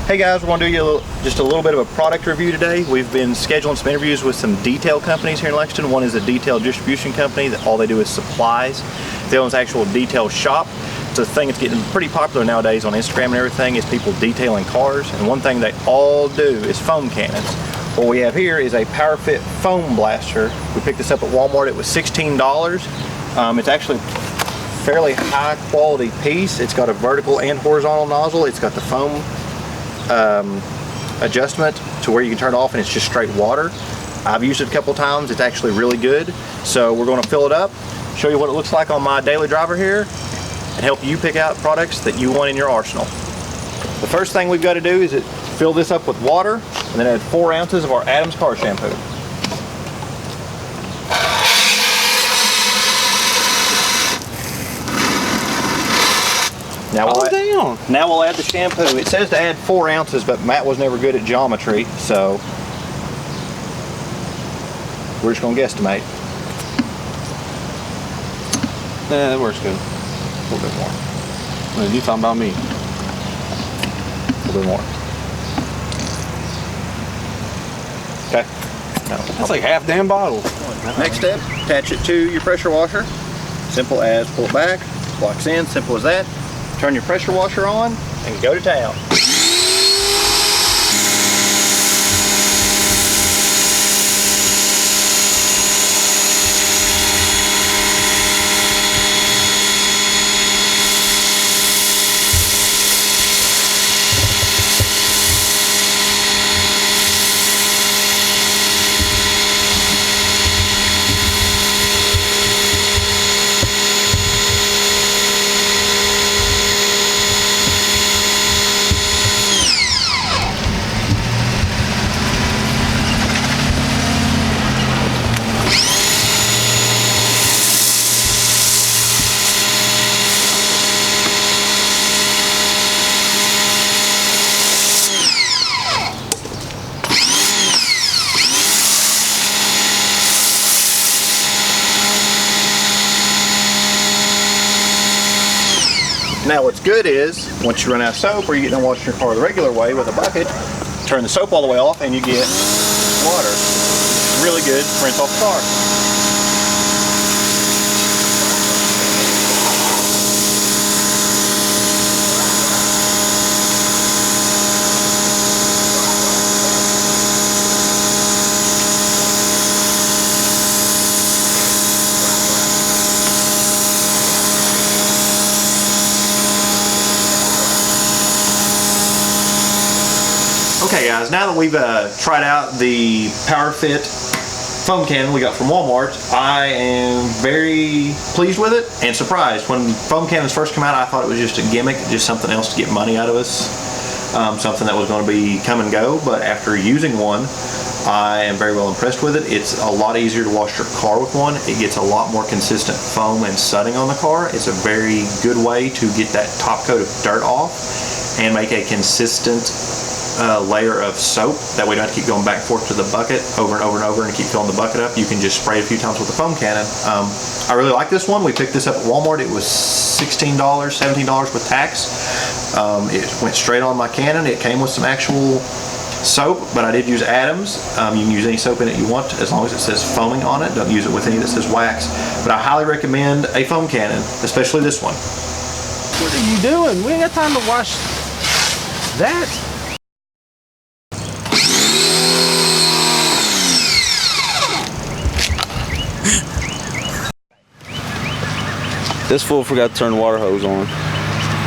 Hey guys, we're going to do you just a little bit of a product review today. We've been scheduling some interviews with some detail companies here in Lexington. One is a detail distribution company that all they do is supplies. The other one's actual detail shop. It's a thing that's getting pretty popular nowadays on Instagram and everything, is people detailing cars. And one thing they all do is foam cannons. What we have here is a Powerfit Foam Blaster. We picked this up at Walmart. It was $16. It's actually fairly high quality piece. It's got a vertical and horizontal nozzle. It's got the foam adjustment to where you can turn it off and it's just straight water. I've used it a couple times. It's actually really good. So we're going to fill it up, show you what it looks like on my daily driver here, and help you pick out products that you want in your arsenal. The first thing we've got to do is fill this up with water and then add 4 ounces of our Adams car shampoo. Now we'll add the shampoo. It says to add 4 ounces, but Matt was never good at geometry, so we're just going to guesstimate. Yeah, that works good. A little bit more. Well, you talking about me? A little bit more. Okay. No. That's like half damn bottle. Next step, attach it to your pressure washer. Simple as pull it back, locks in, simple as that. Turn your pressure washer on and go to town. Now what's good is, once you run out of soap or you get done washing your car the regular way with a bucket, turn the soap all the way off and you get water. It's really good to rinse off the car. Okay guys, now that we've tried out the Powerfit foam cannon we got from Walmart, I am very pleased with it and surprised. When foam cannons first came out, I thought it was just a gimmick, just something else to get money out of us, something that was going to be come and go, but after using one, I am very well impressed with it. It's a lot easier to wash your car with one. It gets a lot more consistent foam and sudding on the car. It's a very good way to get that top coat of dirt off and make a consistent layer of soap. That way you don't have to keep going back and forth to the bucket over and over and over and keep filling the bucket up. You can just spray it a few times with the foam cannon. I really like this one. We picked this up at Walmart. It was $16, $17 with tax. It went straight on my cannon. It came with some actual soap, but I did use Adams. You can use any soap in it you want as long as it says foaming on it. Don't use it with any that says wax. But I highly recommend a foam cannon, especially this one. What are you doing? We ain't got time to wash that. This fool forgot to turn the water hose on.